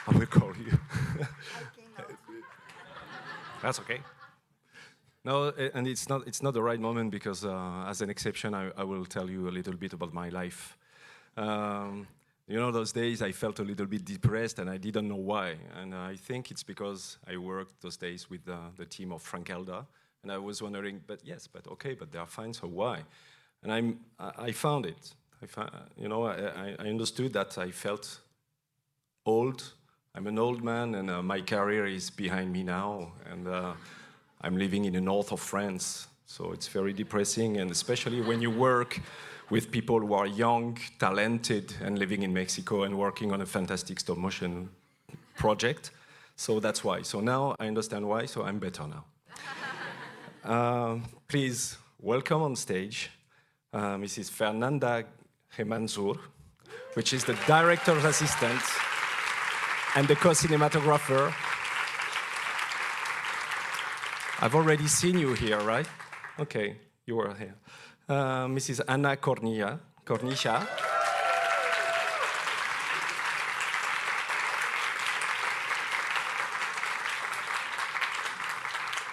I will call you. That's okay. No, and it's not the right moment because as an exception, I will tell you a little bit about my life. You know, those days I felt a little bit depressed and I didn't know why. And I think it's because I worked those days with the team of Frankelda. And I was wondering, but okay, but they are fine, so why? And I found it. I understood that I felt old. I'm an old man and my career is behind me now. And I'm living in the north of France. So it's very depressing, and especially when you work with people who are young, talented, and living in Mexico and working on a fantastic stop motion project. So that's why. So now I understand why, so I'm better now. Please welcome on stage Mrs. Fernanda G, MANZUR, which is the director's assistant and the co-cinematographer. I've already seen you here, right? Okay, you were here. Mrs. Anna Cornisha.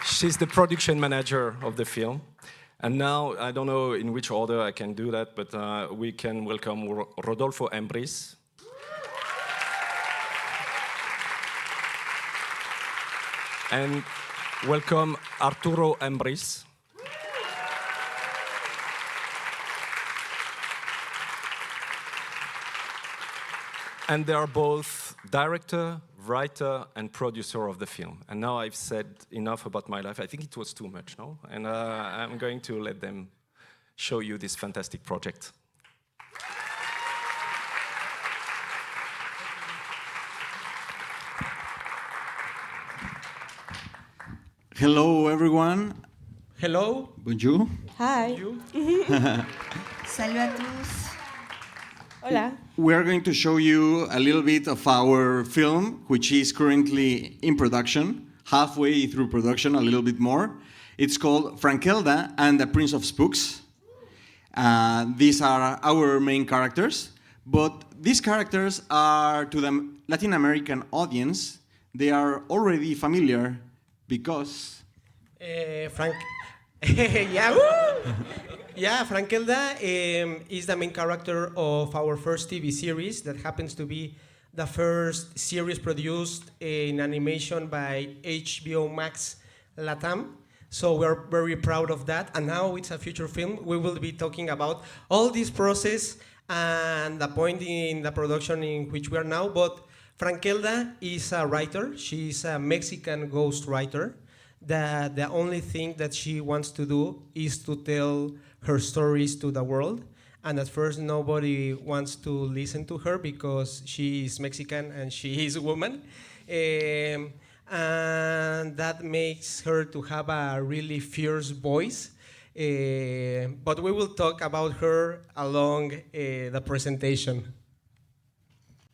She's the production manager of the film. And now, I don't know in which order I can do that, but we can welcome Rodolfo AMBRIZ. And welcome Arturo AMBRIZ. And they are both director, writer and producer of the film. And now I've said enough about my life. I think it was too much, no? And I'm going to let them show you this fantastic project. Hello, everyone. Hello. Bonjour. Hi. Salut à tous. Hola. We are going to show you a little bit of our film, which is currently in production, halfway through production, a little bit more. It's called Frankelda and the Prince of Spooks. These are our main characters, but these characters are, to the Latin American audience, they are already familiar because... Frankelda is the main character of our first TV series that happens to be the first series produced in animation by HBO Max Latam. So we're very proud of that. And now it's a feature film. We will be talking about all this process and the point in the production in which we are now. But Frankelda is a writer. She's a Mexican ghost writer. The only thing that she wants to do is to tell her stories to the world. And at first, nobody wants to listen to her because she is Mexican and she is a woman. And that makes her to have a really fierce voice. But we will talk about her along the presentation.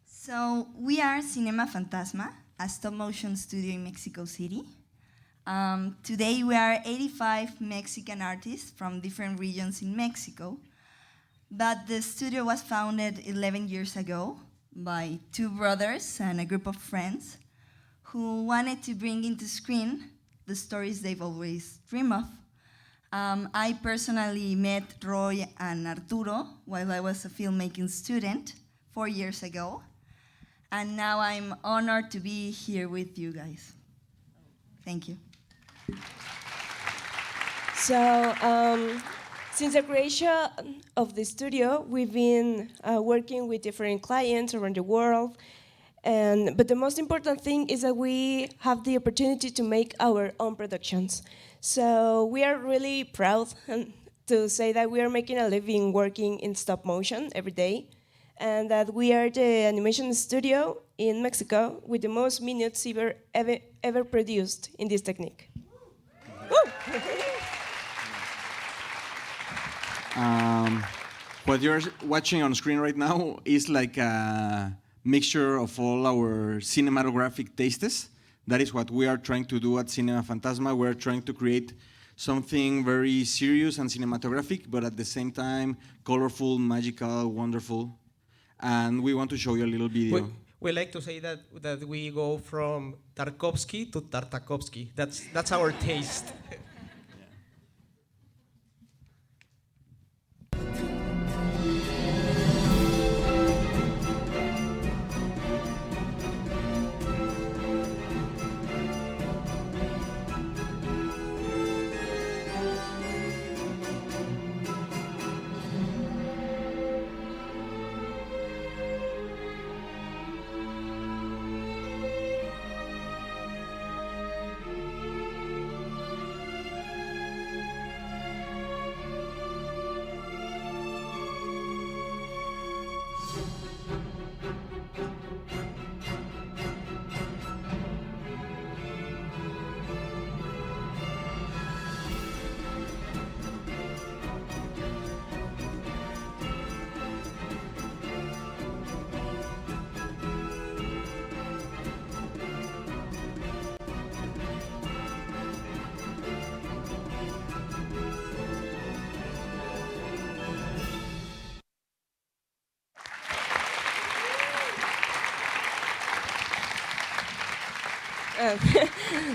So we are Cinema Fantasma, a stop-motion studio in Mexico City. Today we are 85 Mexican artists from different regions in Mexico, but the studio was founded 11 years ago by two brothers and a group of friends who wanted to bring into screen the stories they've always dreamed of. I personally met Roy and Arturo while I was a filmmaking student 4 years ago, and now I'm honored to be here with you guys. Thank you. So, since the creation of the studio, we've been working with different clients around the world. But the most important thing is that we have the opportunity to make our own productions. So we are really proud to say that we are making a living working in stop motion every day, and that we are the animation studio in Mexico with the most minutes ever produced in this technique. What you're watching on screen right now is like a mixture of all our cinematographic tastes. That is what we are trying to do at Cinema Fantasma. We're trying to create something very serious and cinematographic, but at the same time, colorful, magical, wonderful. And we want to show you a little video. We like to say that we go from Tarkovsky to Tartakovsky. That's our taste.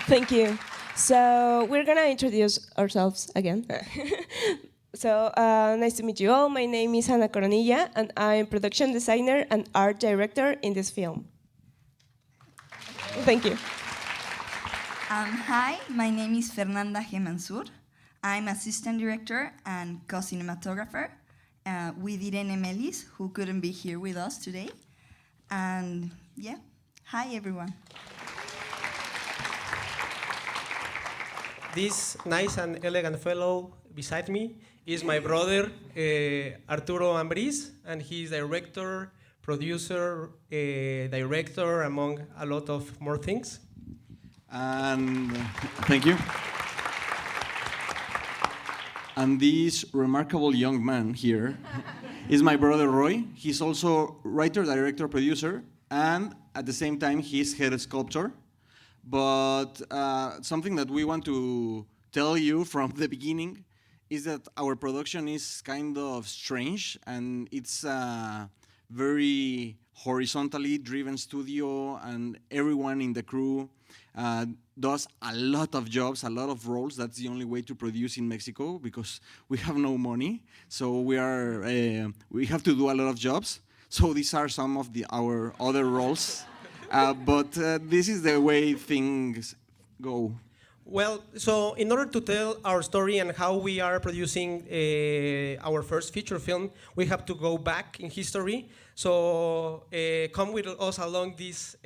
Thank you. So we're gonna introduce ourselves again. So nice to meet you all. My name is Coronilla, and I'm production designer and art director in this film. Thank you. Hi, my name is Fernanda G. MANZUR. I'm assistant director and co-cinematographer with Irene Melis, who couldn't be here with us today. And yeah, Hi, everyone. This nice and elegant fellow beside me is my brother, Arturo AMBRIZ, and he's director, producer, director, among a lot of more things. And thank you. And this remarkable young man here is my brother Roy. He's also writer, director, producer, and at the same time, he's head sculptor. But something that we want to tell you from the beginning is that our production is kind of strange, and it's a very horizontally driven studio, and everyone in the crew does a lot of jobs, a lot of roles. That's the only way to produce in Mexico because we have no money. So we have to do a lot of jobs. So these are some of our other roles. But this is the way things go. Well, so in order to tell our story and how we are producing our first feature film, we have to go back in history. So come with us along this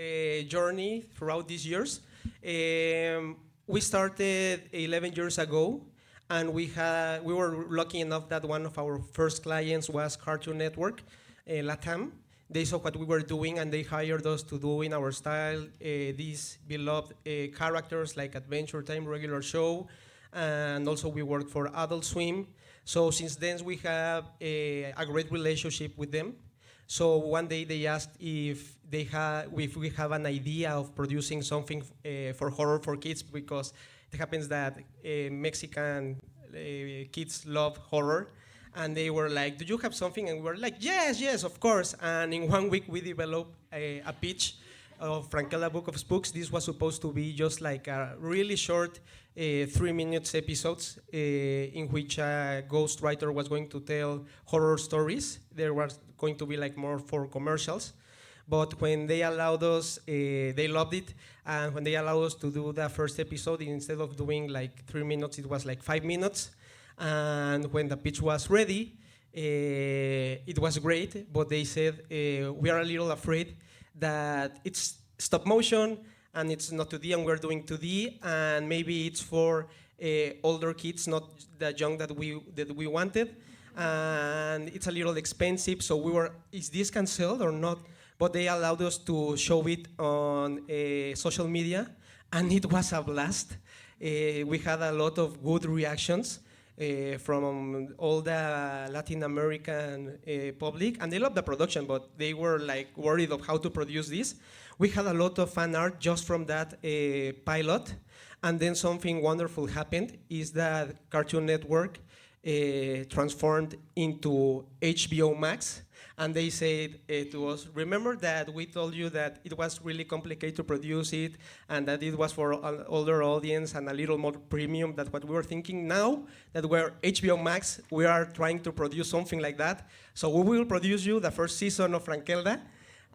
journey throughout these years. We started 11 years ago, and we were lucky enough that one of our first clients was Cartoon Network, LATAM. They saw what we were doing, and they hired us to do in our style these beloved characters like Adventure Time, regular show, and also we worked for Adult Swim. So since then, we have a great relationship with them. So one day they asked if we have an idea of producing something for horror for kids, because it happens that Mexican kids love horror. And they were like, do you have something? And we were like, yes, of course. And in 1 week, we developed a pitch of Frankelda Book of Spooks. This was supposed to be just like a really short 3-minute episodes in which a ghostwriter was going to tell horror stories. There was going to be like more for commercials. But when they allowed us, they loved it. And when they allowed us to do the first episode, instead of doing like 3 minutes, it was like 5 minutes. And when the pitch was ready, it was great, but they said, we are a little afraid that it's stop motion and it's not 2D and we're doing 2D, and maybe it's for older kids, not the young that we wanted, and it's a little expensive, so we were, is this canceled or not? But they allowed us to show it on social media, and it was a blast. We had a lot of good reactions. From all the Latin American public, and they loved the production, but they were like worried of how to produce this. We had a lot of fan art just from that pilot, and then something wonderful happened, is that Cartoon Network transformed into HBO Max, and they said to us, remember that we told you that it was really complicated to produce it, and that it was for an older audience and a little more premium than what we were thinking. Now that we're HBO Max, we are trying to produce something like that. So we will produce you the first season of Frankelda,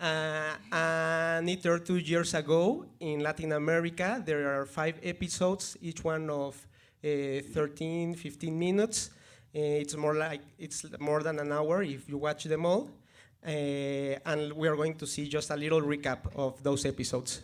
and it aired 2 years ago in Latin America. There are 5 episodes, each one of 13, 15 minutes. It's more than an hour if you watch them all. And we are going to see just a little recap of those episodes.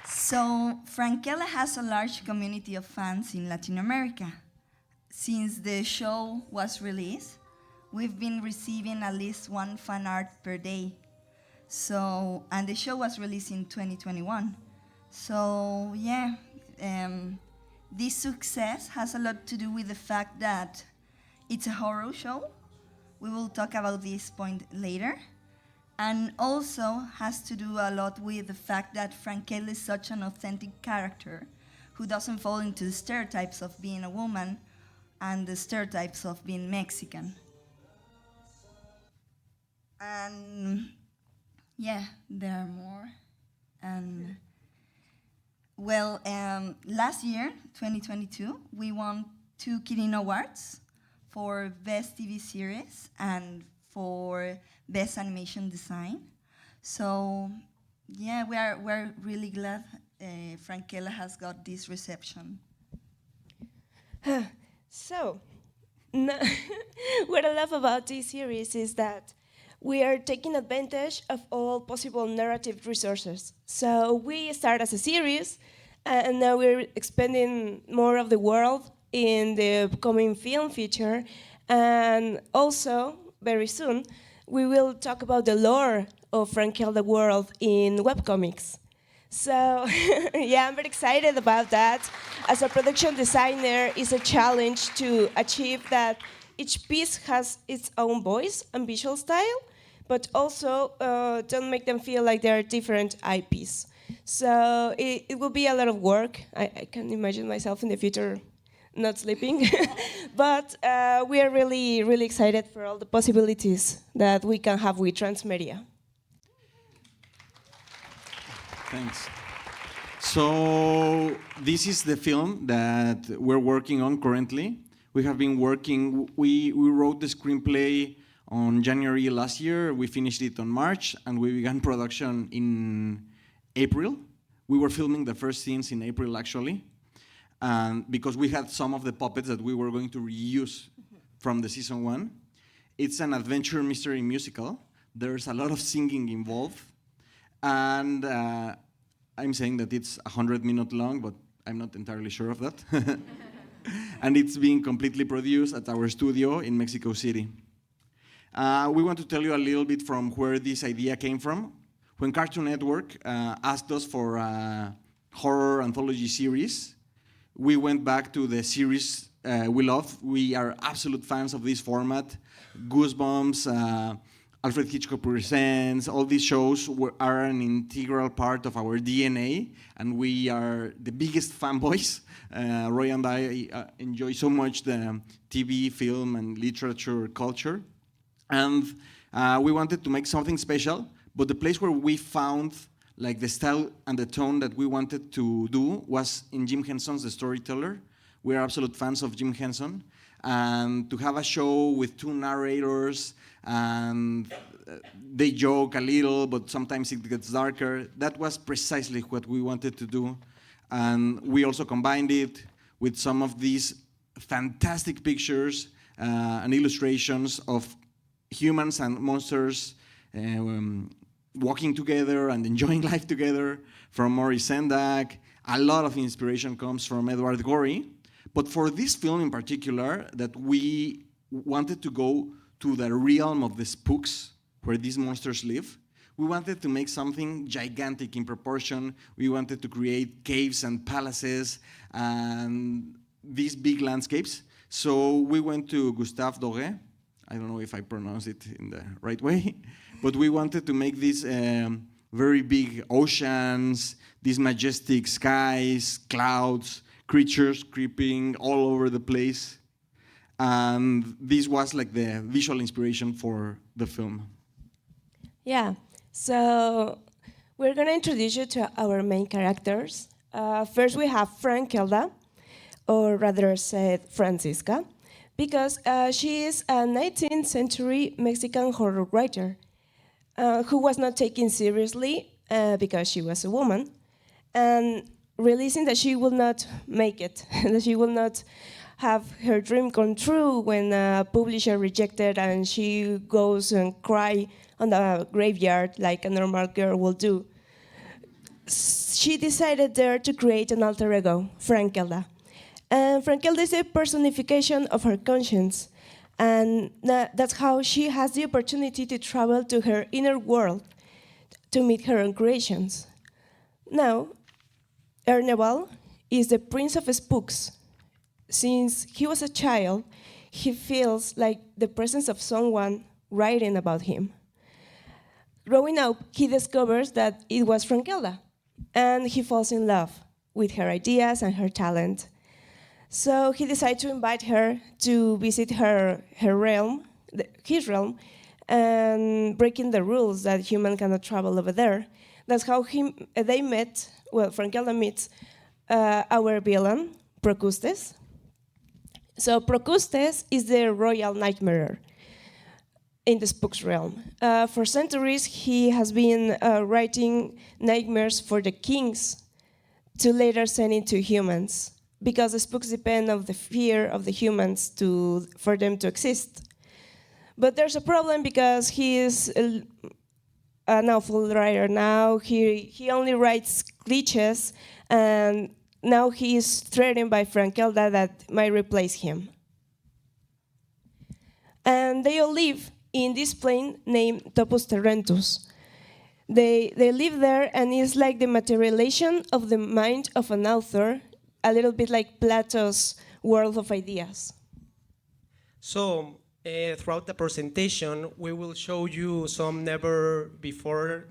So Frankelda has a large community of fans in Latin America. Since the show was released, we've been receiving at least one fan art per day. So, and the show was released in 2021. So yeah, this success has a lot to do with the fact that it's a horror show. We will talk about this point later. And also has to do a lot with the fact that Frankelda is such an authentic character who doesn't fall into the stereotypes of being a woman and the stereotypes of being Mexican. And yeah, there are more. And well, last year, 2022, we won 2 Kirin Awards for Best TV Series and for Best Animation Design. So yeah, we're really glad Frankelda has got this reception. So, what I love about this series is that we are taking advantage of all possible narrative resources. So we start as a series, and now we're expanding more of the world in the upcoming film feature, and also, very soon, we will talk about the lore of Frankelda world in webcomics. So yeah, I'm very excited about that. As a production designer, it's a challenge to achieve that each piece has its own voice and visual style, but also don't make them feel like they're different IPs. So it will be a lot of work. I can imagine myself in the future not sleeping. But we are really, really excited for all the possibilities that we can have with Transmedia. Thanks. So this is the film that we're working on currently. We have been working, we wrote the screenplay on January last year, we finished it on March, and we began production in April. We were filming the first scenes in April, actually, because we had some of the puppets that we were going to reuse from the season 1. It's an adventure mystery musical. There's a lot of singing involved, and I'm saying that it's 100 minutes long, but I'm not entirely sure of that. And it's being completely produced at our studio in Mexico City. We want to tell you a little bit from where this idea came from. When Cartoon Network asked us for a horror anthology series, we went back to the series we love. We are absolute fans of this format. Goosebumps, Alfred Hitchcock Presents, all these shows are an integral part of our DNA, and we are the biggest fanboys. Roy and I enjoy so much the TV, film, and literature culture. And we wanted to make something special, but the place where we found like the style and the tone that we wanted to do was in Jim Henson's The Storyteller. We are absolute fans of Jim Henson. And to have a show with 2 narrators, and they joke a little, but sometimes it gets darker, that was precisely what we wanted to do. And we also combined it with some of these fantastic pictures and illustrations of humans and monsters walking together and enjoying life together from Maurice Sendak. A lot of inspiration comes from Edward Gorey. But for this film in particular, that we wanted to go to the realm of the spooks, where these monsters live, we wanted to make something gigantic in proportion. We wanted to create caves and palaces and these big landscapes. So we went to Gustave Doré. I don't know if I pronounce it in the right way, but we wanted to make these very big oceans, these majestic skies, clouds, creatures creeping all over the place. And this was like the visual inspiration for the film. Yeah, so we're going to introduce you to our main characters. First we have Frankelda, or rather said Francisca, because she is a 19th century Mexican horror writer who was not taken seriously because she was a woman, and realizing that she will not make it, that she will not have her dream come true when a publisher rejected, and she goes and cry on the graveyard like a normal girl will do. she decided there to create an alter ego, Frankelda. And Frankelda is a personification of her conscience. And that's how she has the opportunity to travel to her inner world to meet her own creations. Now, Herneval is the Prince of Spooks. Since he was a child, he feels like the presence of someone writing about him. Growing up, he discovers that it was Frankelda, and he falls in love with her ideas and her talent. So he decides to invite her to visit his realm, and breaking the rules that humans cannot travel over there. That's how they met. Well, Frankelda meets our villain, Procustes. So Procustes is the royal nightmare in the spooks realm. For centuries, he has been writing nightmares for the kings to later send into humans, because the spooks depend on the fear of the humans for them to exist. But there's a problem because he is an awful writer now. He only writes cliches, and now he is threatened by Frankelda that might replace him. And they all live in this plane named Topos Terrentus. They live there, and it's like the materialization of the mind of an author, a little bit like Plato's world of ideas. So, throughout the presentation, we will show you some never before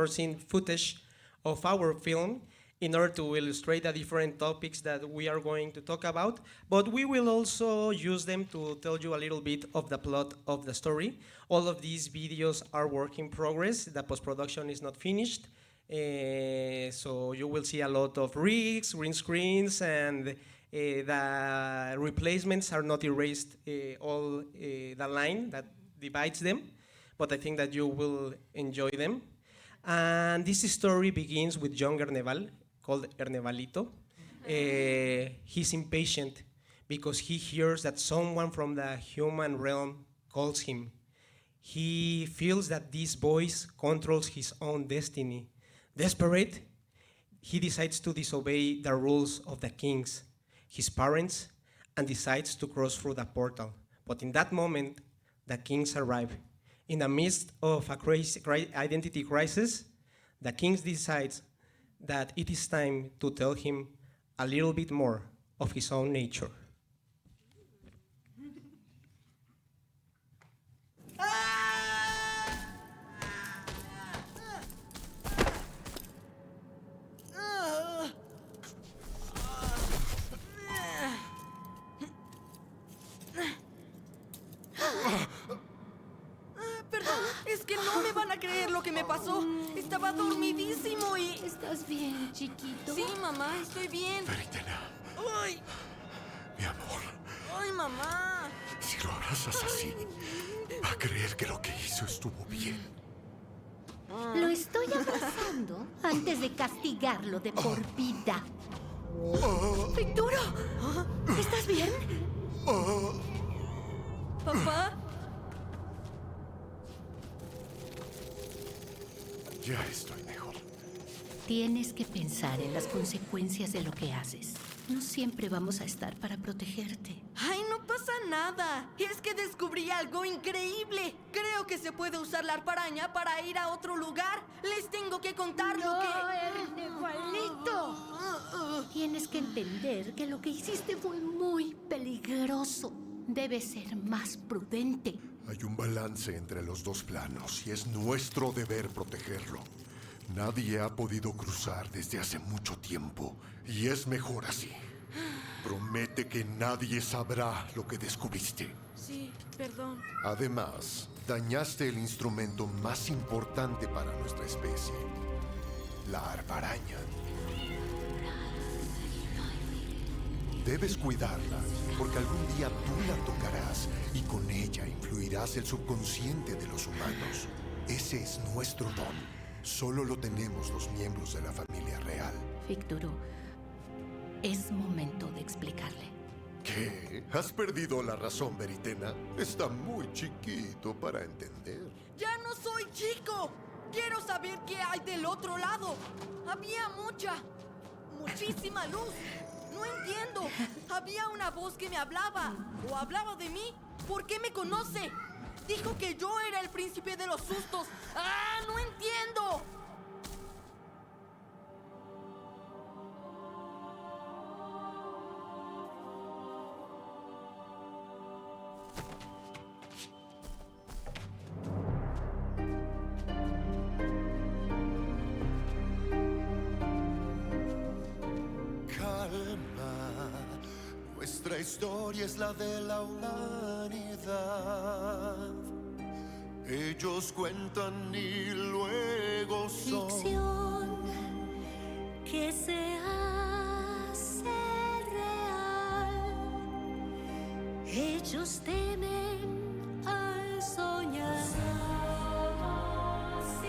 seen footage of our film in order to illustrate the different topics that we are going to talk about. But we will also use them to tell you a little bit of the plot of the story. All of these videos are work in progress. The post-production is not finished. So you will see a lot of rigs, green screens, and the replacements are not erased all the line that divides them, but I think that you will enjoy them. And this story begins with young Herneval, called Hernevalito. He's impatient because he hears that someone from the human realm calls him. He feels that this voice controls his own destiny. Desperate, he decides to disobey the rules of the kings, his parents, and decides to cross through the portal. But in that moment, the kings arrive. In the midst of a crazy identity crisis, the king decides that it is time to tell him a little bit more of his own nature. Perdón, es que no me van a creer lo que me pasó. Estaba dormidísimo y... ¿Estás bien, chiquito? Sí, mamá, estoy bien. Veritena, ¡Ay! mi amor, ¡Ay, mamá! si lo abrazas así, va a creer que lo que hizo estuvo bien. Lo estoy abrazando antes de castigarlo de por vida. ¡Arturo! ¿Estás bien? ¿Papá? Ya estoy mejor. Tienes que pensar en las consecuencias de lo que haces. No siempre vamos a estar para protegerte. ¡Ay, no pasa nada! Es que descubrí algo increíble. Creo que se puede usar la arparaña para ir a otro lugar. Les tengo que contar lo que... ¡Hernevalito! Tienes que entender que lo que hiciste fue muy peligroso. Debes ser más prudente. Hay un balance entre los dos planos y es nuestro deber protegerlo. Nadie ha podido cruzar desde hace mucho tiempo y es mejor así. Promete que nadie sabrá lo que descubriste. Sí, perdón. Además, dañaste el instrumento más importante para nuestra especie, la arparaña. Debes cuidarla, porque algún día tú la tocarás y con ella influirás el subconsciente de los humanos. Ese es nuestro don. Solo lo tenemos los miembros de la familia real. Víctor, es momento de explicarle. ¿Qué? ¿Has perdido la razón, Veritena? Está muy chiquito para entender. ¡Ya no soy chico! Quiero saber qué hay del otro lado. Había muchísima luz. No entiendo. Había una voz que me hablaba. ¿O hablaba de mí? ¿Por qué me conoce? Dijo que yo era el príncipe de los sustos. ¡Ah, no entiendo! Nuestra historia es la de la humanidad. Ellos cuentan y luego son Ficción que se hace real. Ellos temen al soñar. Si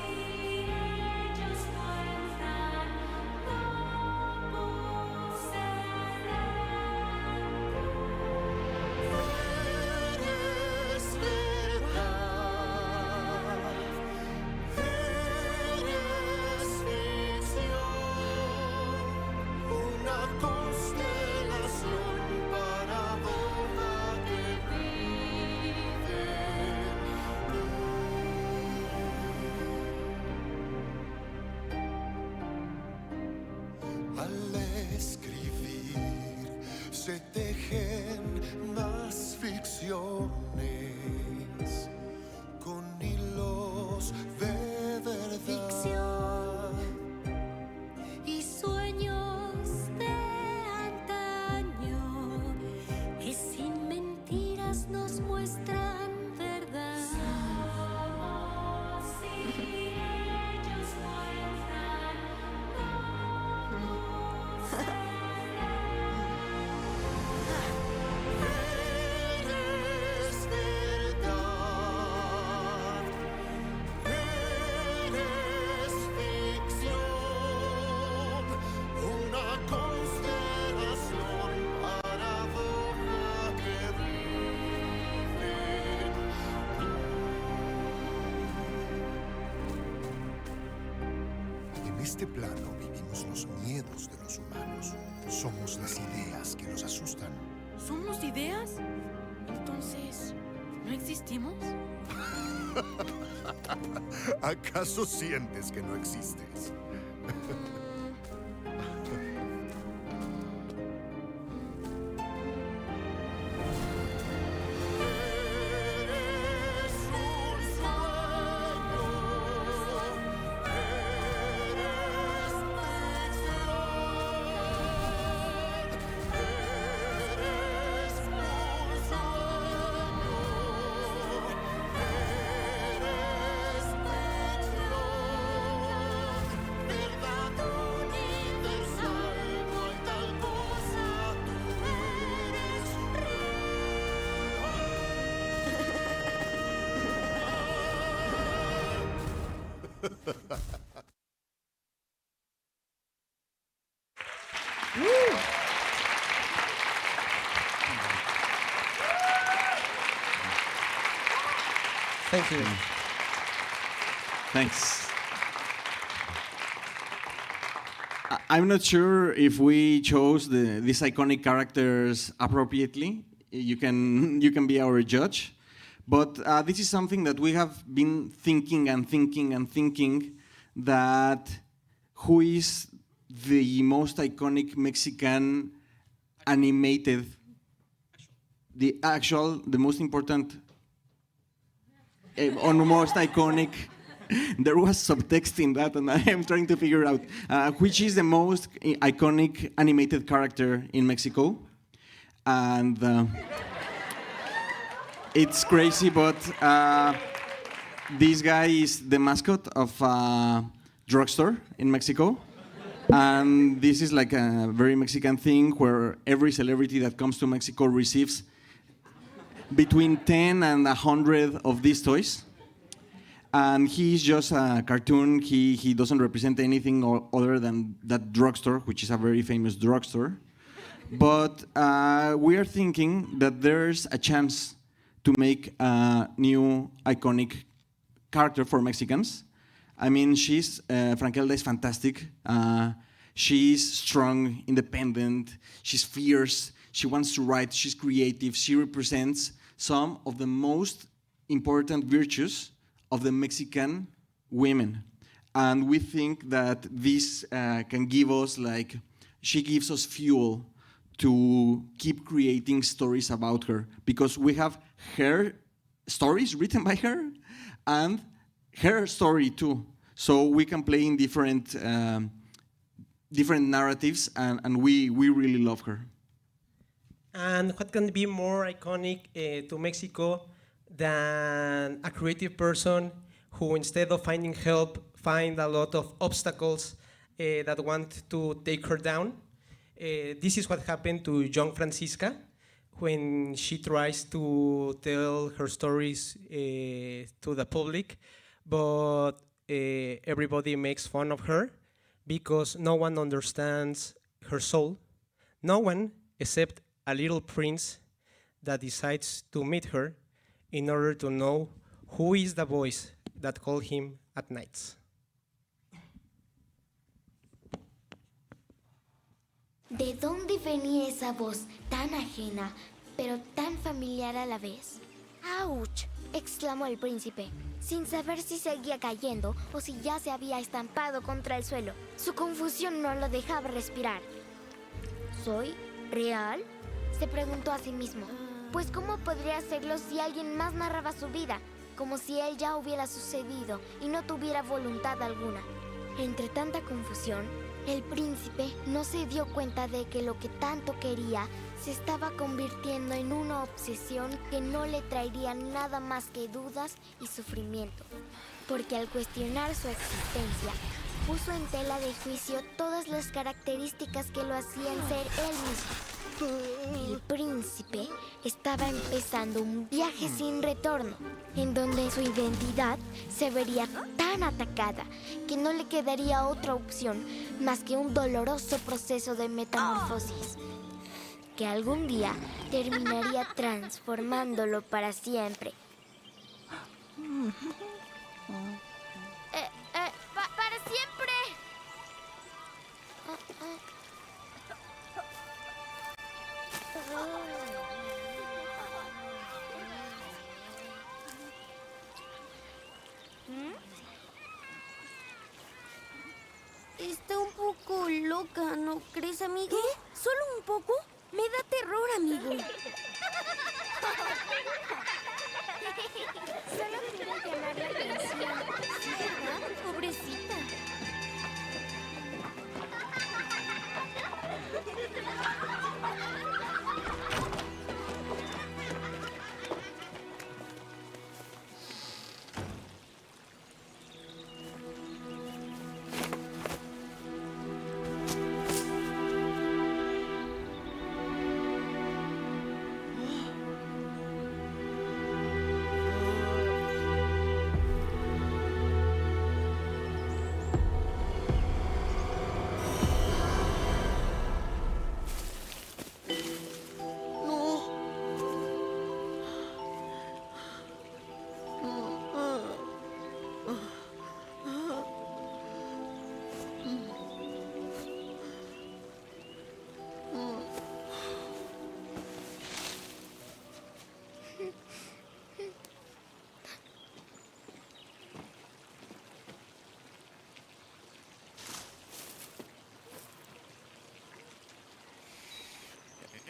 ellos no entran, no Eres verdad, eres ficción, una constelación paradoja que vive al escribir se tejen más ficciones con hilos de verdad. ficción y sueños de antaño que sin mentiras nos muestran verdad. Si ellos no entran, no Eres verdad, eres ficción, una constelación paradoja que vive. En este plano vivimos los miedos de los humanos. Somos las ideas que los asustan. ¿Somos ideas? Entonces, ¿no existimos? ¿Acaso sientes que no existes? Eres un sueño, eres Thank you. Thanks. I'm not sure if we chose these iconic characters appropriately. You can be our judge. But this is something that we have been thinking and thinking and thinking, that who is the most iconic Mexican animated, the most important, or most iconic. There was subtext in that, and I am trying to figure out which is the most iconic animated character in Mexico. And it's crazy, but this guy is the mascot of a drugstore in Mexico. And this is like a very Mexican thing where every celebrity that comes to Mexico receives between 10 and 100 of these toys. And he's just a cartoon. He doesn't represent anything other than that drugstore, which is a very famous drugstore. But we are thinking that there's a chance to make a new iconic character for Mexicans. I mean, Frankelda is fantastic. She's strong, independent, she's fierce, she wants to write, she's creative, she represents some of the most important virtues of the Mexican women. And we think that this can give us, she gives us fuel to keep creating stories about her, because we have her stories written by her and her story too. So we can play in different narratives, and we really love her. And what can be more iconic to Mexico than a creative person who, instead of finding help, find a lot of obstacles that want to take her down? This is what happened to young Francisca when she tries to tell her stories to the public, but everybody makes fun of her because no one understands her soul. No one except a little prince that decides to meet her in order to know who is the voice that calls him at nights. ¿De dónde venía esa voz tan ajena, pero tan familiar a la vez? ¡Auch!, exclamó el príncipe, sin saber si seguía cayendo o si ya se había estampado contra el suelo. Su confusión no lo dejaba respirar. ¿Soy real?, se preguntó a sí mismo. Pues ¿cómo podría hacerlo si alguien más narraba su vida? Como si él ya hubiera sucedido y no tuviera voluntad alguna. Entre tanta confusión, el príncipe no se dio cuenta de que lo que tanto quería se estaba convirtiendo en una obsesión que no le traería nada más que dudas y sufrimiento. Porque al cuestionar su existencia, puso en tela de juicio todas las características que lo hacían ser él mismo. El príncipe estaba empezando un viaje sin retorno, en donde su identidad se vería tan atacada que no le quedaría otra opción más que un doloroso proceso de metamorfosis, que algún día terminaría transformándolo para siempre. ¡Para siempre! Está un poco loca, ¿no crees, amigo? ¿Qué? ¿Solo un poco? Me da terror, amigo. Solo quiero llamar la atención. ¿Sí, verdad? Pobrecita.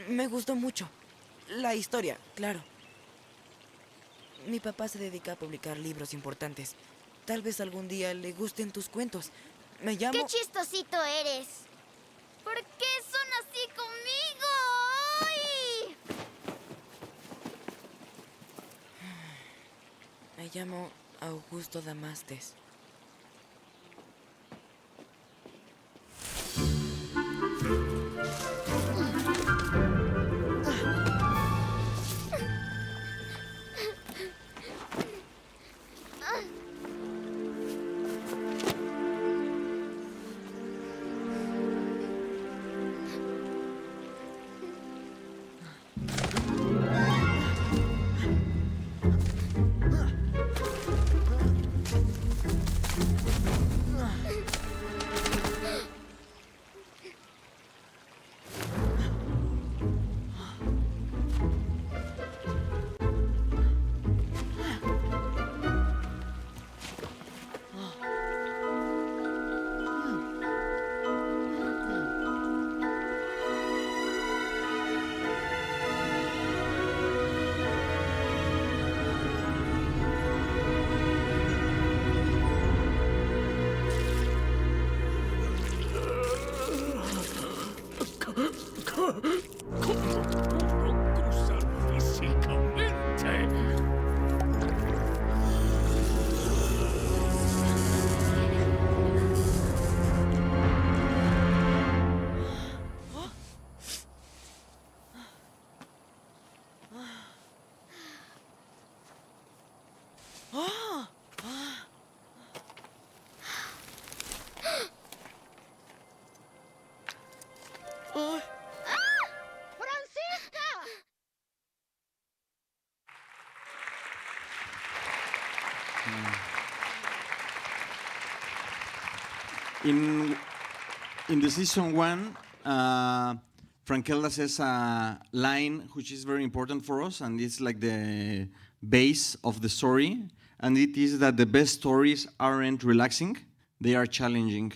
Me gustó mucho. La historia, claro. Mi papá se dedica a publicar libros importantes. Tal vez algún día le gusten tus cuentos. Me llamo... ¡Qué chistosito eres! ¿Por qué son así conmigo? ¡Ay! Me llamo Augusto Damastes. Cruzar físicamente. In the season 1, Frankelda says a line which is very important for us, and it's like the base of the story, and it is that the best stories aren't relaxing, they are challenging.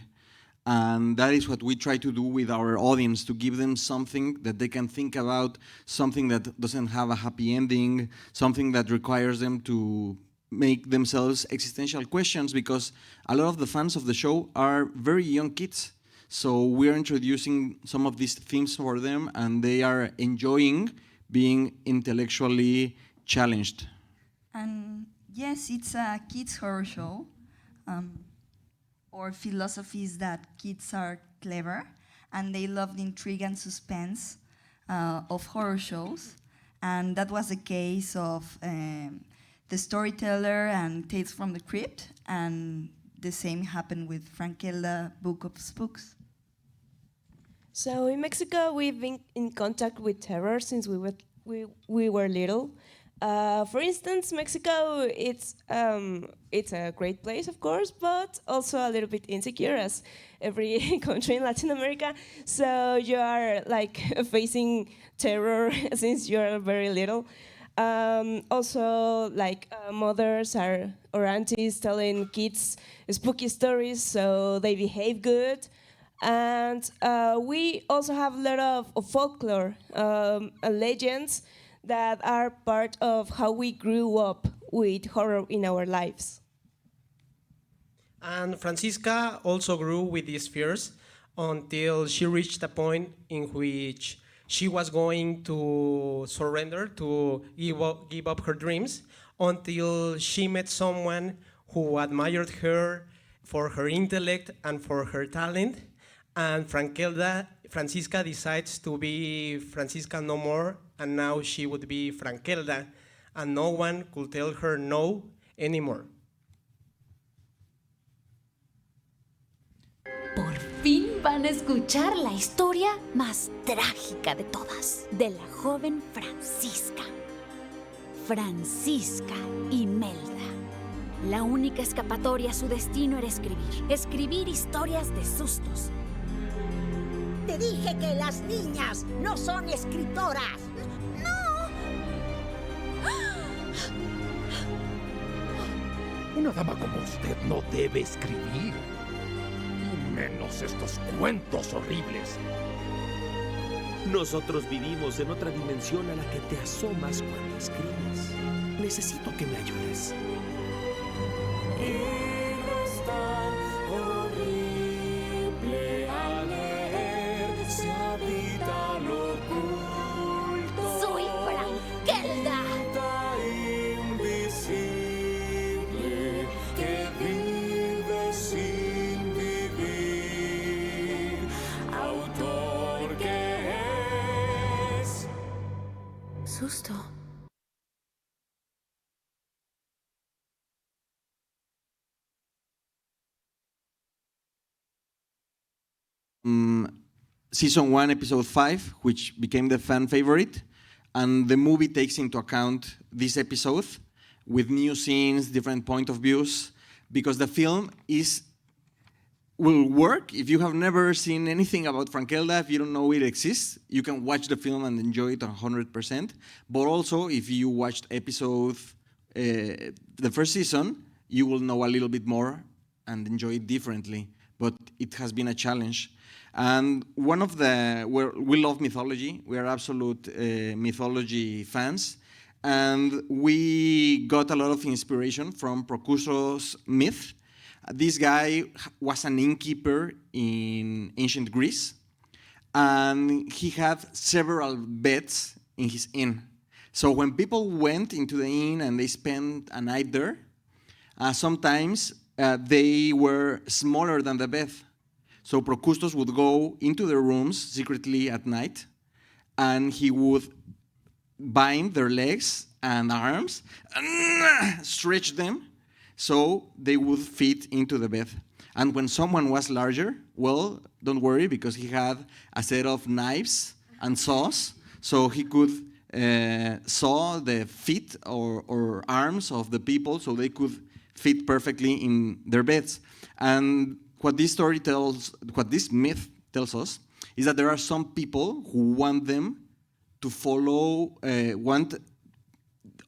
And that is what we try to do with our audience, to give them something that they can think about, something that doesn't have a happy ending, something that requires them to make themselves existential questions, because a lot of the fans of the show are very young kids. So we're introducing some of these themes for them, and they are enjoying being intellectually challenged. And yes, it's a kids' horror show. Our philosophy is that kids are clever, and they love the intrigue and suspense of horror shows. And that was the case of The Storyteller and Tales from the Crypt, and the same happened with Frankelda, Book of Spooks. So in Mexico, we've been in contact with terror since we were little. For instance, Mexico, it's a great place, of course, but also a little bit insecure, as every country in Latin America. So you are like facing terror since you are very little. Also, like mothers or aunties telling kids spooky stories so they behave good. And we also have a lot of folklore legends that are part of how we grew up with horror in our lives. And Francisca also grew with these fears until she reached a point in which she was going to surrender, to give up her dreams, until she met someone who admired her for her intellect and for her talent. And Francisca decides to be Francisca no more, and now she would be Frankelda, and no one could tell her no anymore. Por fin van a escuchar la historia más trágica de todas, de la joven Francisca. Francisca Imelda. La única escapatoria a su destino era escribir historias de sustos. Te dije que las niñas no son escritoras. ¡No! Una dama como usted no debe escribir. Y menos estos cuentos horribles. Nosotros vivimos en otra dimensión a la que te asomas cuando escribes. Necesito que me ayudes. Soy Frankelda. Invisible que vive sin vivir, autor que es. Susto. Season 1, episode 5, which became the fan favorite, and the movie takes into account this episode with new scenes, different point of views, because the film will work. If you have never seen anything about Frankelda, if you don't know it exists, you can watch the film and enjoy it 100%. But also, if you watched the first season, you will know a little bit more and enjoy it differently. But it has been a challenge. And we love mythology. We are absolute mythology fans. And we got a lot of inspiration from Procuso's myth. This guy was an innkeeper in ancient Greece. and he had several beds in his inn. So when people went into the inn and they spent a night there, sometimes they were smaller than the bed. So Procustos would go into their rooms secretly at night, and he would bind their legs and arms and stretch them so they would fit into the bed. And when someone was larger, well, don't worry, because he had a set of knives and saws, so he could saw the feet or arms of the people so they could fit perfectly in their beds. And what this myth tells us is that there are some people who want them to follow, want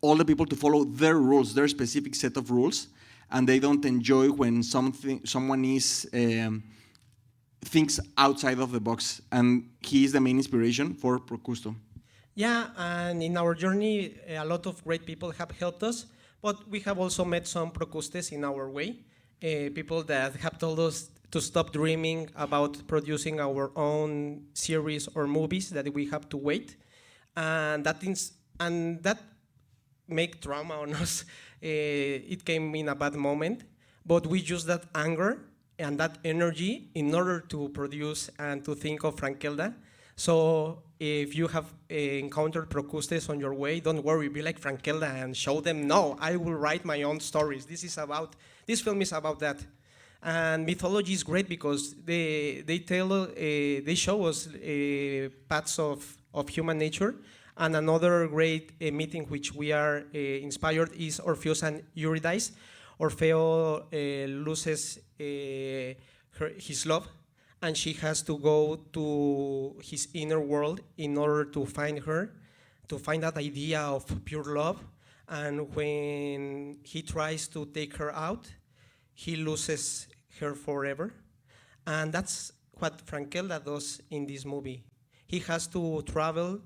all the people to follow their rules, their specific set of rules, and they don't enjoy when someone thinks outside of the box. And he is the main inspiration for Procusto. Yeah, and in our journey, a lot of great people have helped us, but we have also met some Procustes in our way, people that have told us to stop dreaming about producing our own series or movies, that we have to wait, and that make trauma on us. It came in a bad moment, but we use that anger and that energy in order to produce and to think of Frankelda. So if you have encountered Procustes on your way, don't worry, be like Frankelda and show them, no, I will write my own stories. This film is about that. And mythology is great because they show us paths of human nature. And another great myth in which we are inspired is Orpheus and Eurydice. Orfeo loses his love, and she has to go to his inner world in order to find her, to find that idea of pure love. And when he tries to take her out, he loses her forever. And that's what Frankelda does in this movie. He has to travel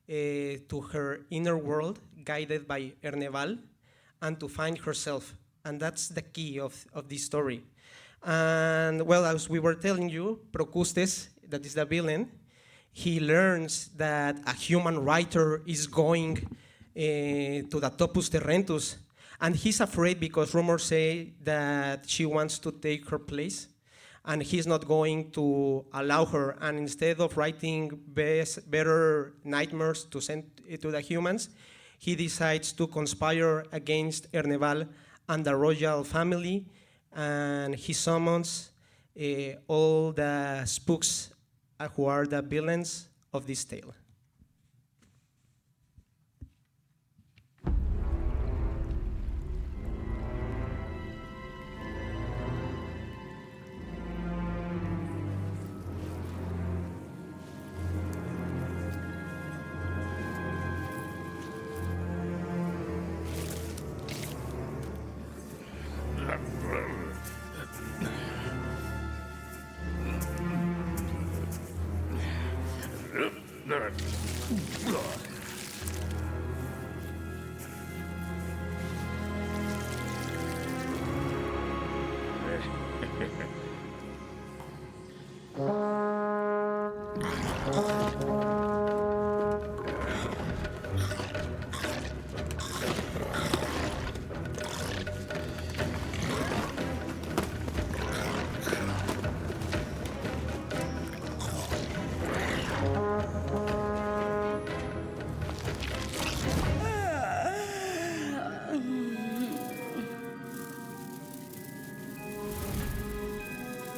to her inner world, guided by Herneval, and to find herself. And that's the key of this story. And well, as we were telling you, Procustes, that is the villain, he learns that a human writer is going to the Topus Terrentus, and he's afraid because rumors say that she wants to take her place, and he's not going to allow her. And instead of writing better nightmares to send to the humans, he decides to conspire against Herneval and the royal family, and he summons all the spooks who are the villains of this tale.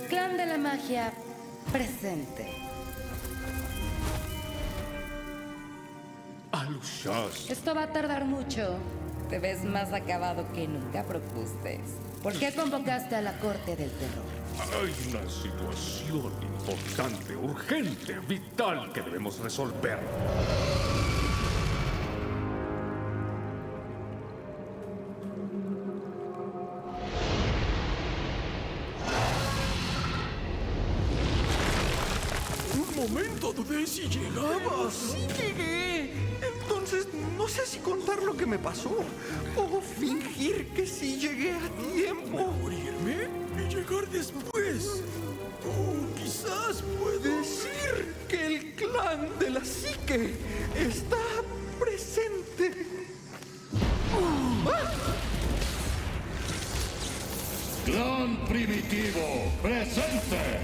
Clan de la magia presente. Alushas. Esto va a tardar mucho. Te ves más acabado que nunca, Procustes. ¿Por qué convocaste a la corte del terror? Hay una situación importante, urgente, vital que debemos resolver. Un momento, dudé si llegabas. Sí llegué. Entonces, no sé si contar lo que me pasó o fingir que sí llegué a tiempo. ¿Morirme y llegar después? O quizás puedo decir que el la psique está presente. Clan primitivo, presente.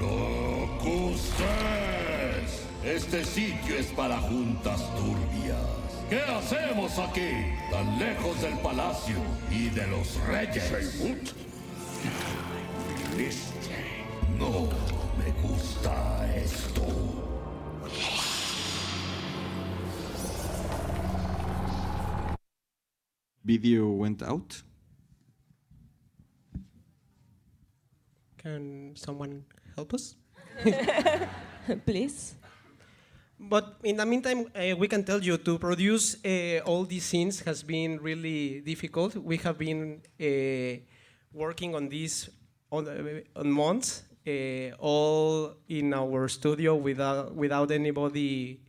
Locustes. Este sitio es para juntas turbias. ¿Qué hacemos aquí, tan lejos del palacio y de los reyes? No me gusta esto. Video went out. Can someone help us? Please. But in the meantime, we can tell you to produce all these scenes has been really difficult. We have been working on this on months, all in our studio without anybody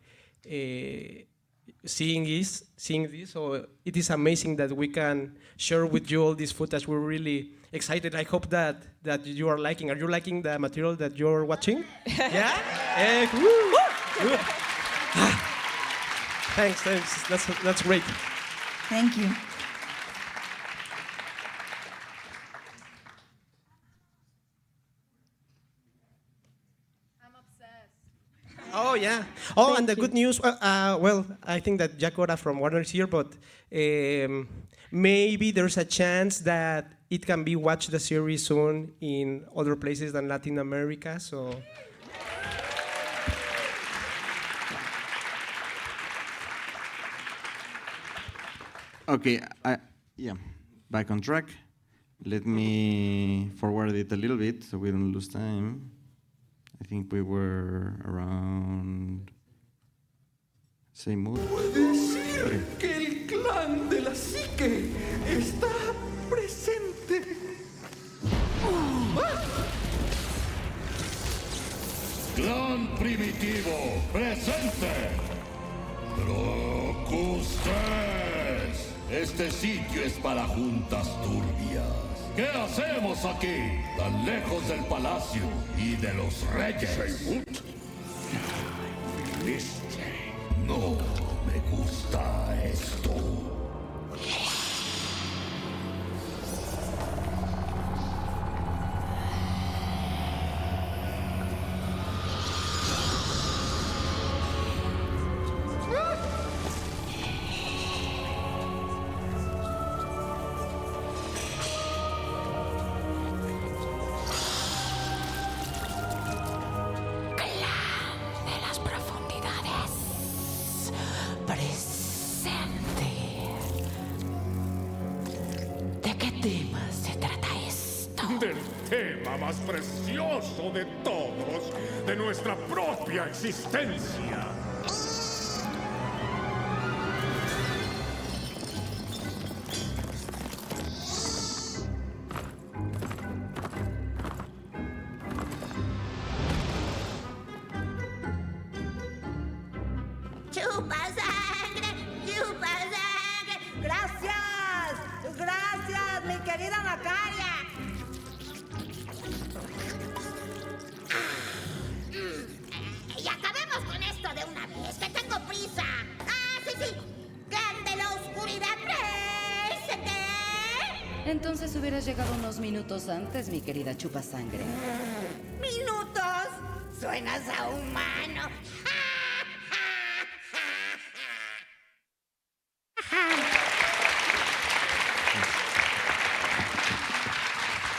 seeing this. So it is amazing that we can share with you all this footage. We're really excited. I hope that you are liking. Are you liking the material that you're watching? Yeah. Woo! Good. Thanks. That's great. Thank you. Oh yeah. Oh, and the good news. Well, I think that Jacora from Warner is here, but maybe there's a chance that it can be watched the series soon in other places than Latin America. So. Okay, yeah, back on track. Let me forward it a little bit so we don't lose time. I think we were around same mood. Puede decir que el clan de la psique está presente. Clan primitivo, presente. Locustes. Este sitio es para juntas turbias. ¿Qué hacemos aquí, tan lejos del palacio y de los reyes? No me gusta esto. Más precioso de todos, de nuestra propia existencia. ¡Chupa sangre! ¡Chupa sangre! ¡Gracias! ¡Gracias, mi querida Macaria! Y acabemos con esto de una vez, que tengo prisa. ¡Ah, sí! ¡Clan de la oscuridad, presente! Entonces hubieras llegado unos minutos antes, mi querida chupasangre. ¿Minutos? Suenas a humano.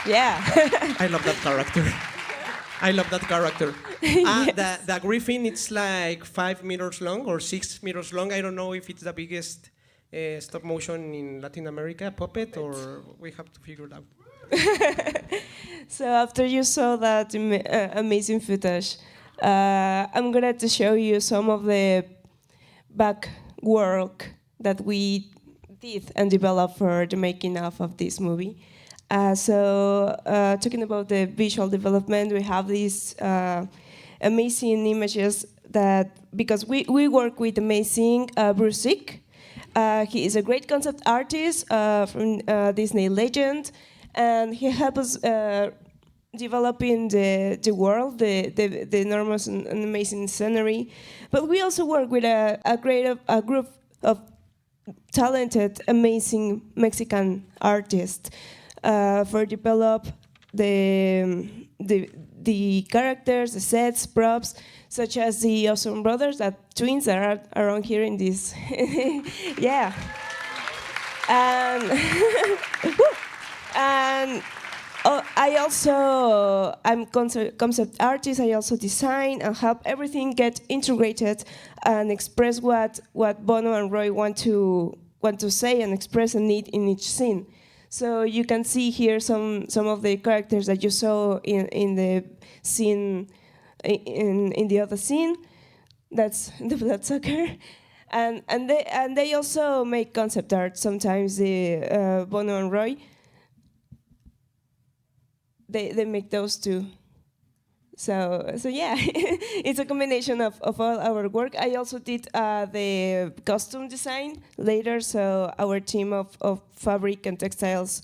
Yeah. I love that character. Yes. The griffin, it's like 5 meters long or 6 meters long. I don't know if it's the biggest stop motion in Latin America puppet, or we have to figure it out. So after you saw that amazing footage, I'm going to show you some of the back work that we did and developed for the making of this movie. Talking about the visual development, we have these amazing images that, because we work with amazing Bruce Zick. He is a great concept artist from Disney legend, and he helped us developing the world, the enormous and amazing scenery. But we also work with a group of talented, amazing Mexican artists for develop the characters, the sets, props, such as the awesome brothers, that twins that are around here in this. Yeah. And I'm concept artist. I also design and help everything get integrated and express what Bono and Roy want to say and express a need in each scene. So you can see here some of the characters that you saw in the scene, in the other scene. That's the Bloodsucker. And they also make concept art. Sometimes the Bono and Roy, they make those too. So yeah, it's a combination of all our work. I also did the costume design later, so our team of fabric and textiles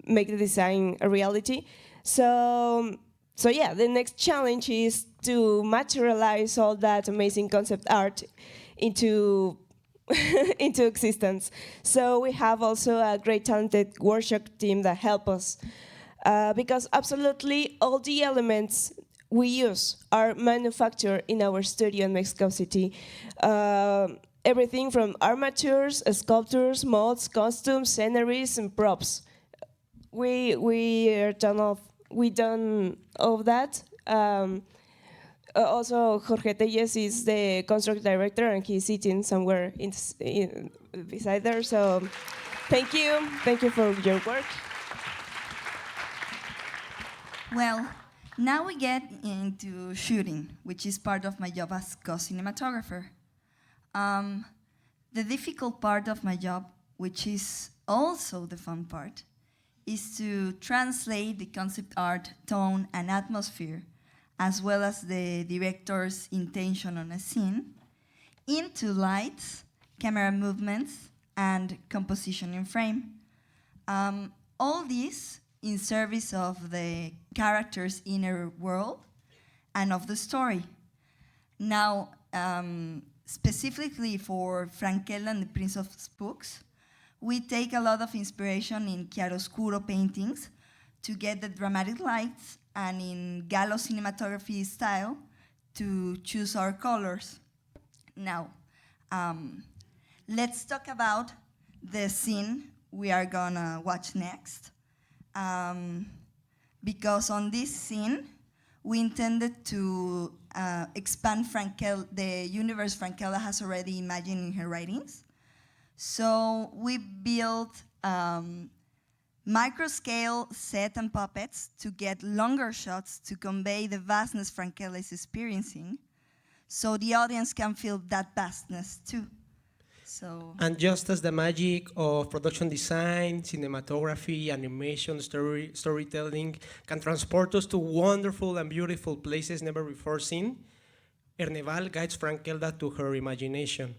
make the design a reality. So yeah, the next challenge is to materialize all that amazing concept art into into existence. So we have also a great talented workshop team that help us. Because absolutely all the elements we use are manufactured in our studio in Mexico City. Everything from armatures, sculptures, molds, costumes, sceneries, and props. We done all of that. Also, Jorge Telles is the construct director, and he's sitting somewhere beside there. So, thank you for your work. Well, now we get into shooting, which is part of my job as co-cinematographer. The difficult part of my job, which is also the fun part, is to translate the concept art, tone, and atmosphere, as well as the director's intention on a scene, into lights, camera movements, and composition in frame. All this in service of the character's inner world and of the story. Now, specifically for Frankelda and the Prince of Spooks, we take a lot of inspiration in chiaroscuro paintings to get the dramatic lights, and in Gallo cinematography style to choose our colors. Now, let's talk about the scene we are gonna watch next. Because on this scene, we intended to expand the universe Frankelda has already imagined in her writings. So we built micro-scale set and puppets to get longer shots to convey the vastness Frankelda is experiencing, so the audience can feel that vastness too. And just as the magic of production design, cinematography, animation, storytelling can transport us to wonderful and beautiful places never before seen, Herneval guides Frankelda to her imagination.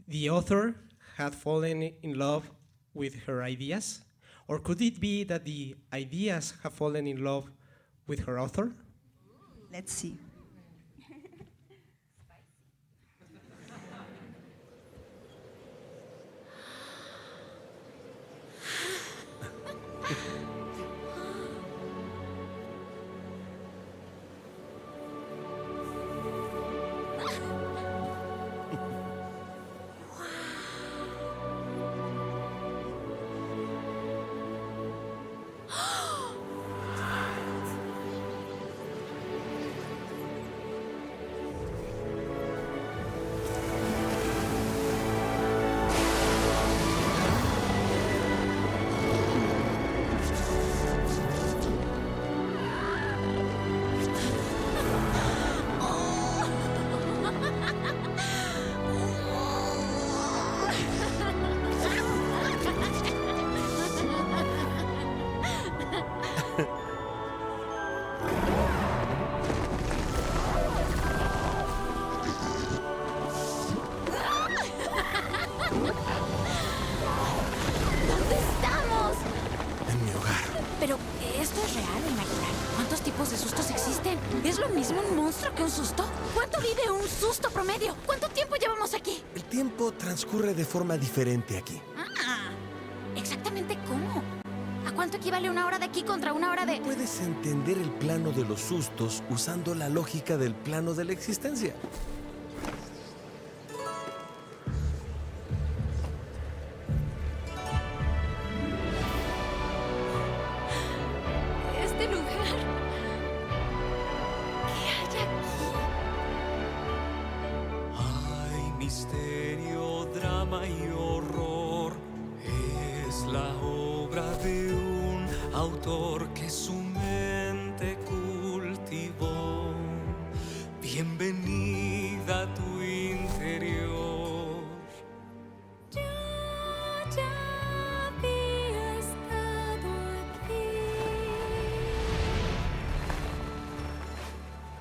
The author had fallen in love with her ideas, or could it be that the ideas have fallen in love with her author? Let's see. sustos existen. ¿Es lo mismo un monstruo que un susto? ¿Cuánto vive un susto promedio? ¿Cuánto tiempo llevamos aquí? El tiempo transcurre de forma diferente aquí. Ah, ¿exactamente cómo? ¿A cuánto equivale una hora de aquí contra una hora de...? Puedes entender el plano de los sustos usando la lógica del plano de la existencia. Este lugar... ¿Qué hay aquí? Hay misterio, drama y horror. Es la obra de un autor que su mente cultivó. Bienvenida a tu interior. Yo ya había estado aquí.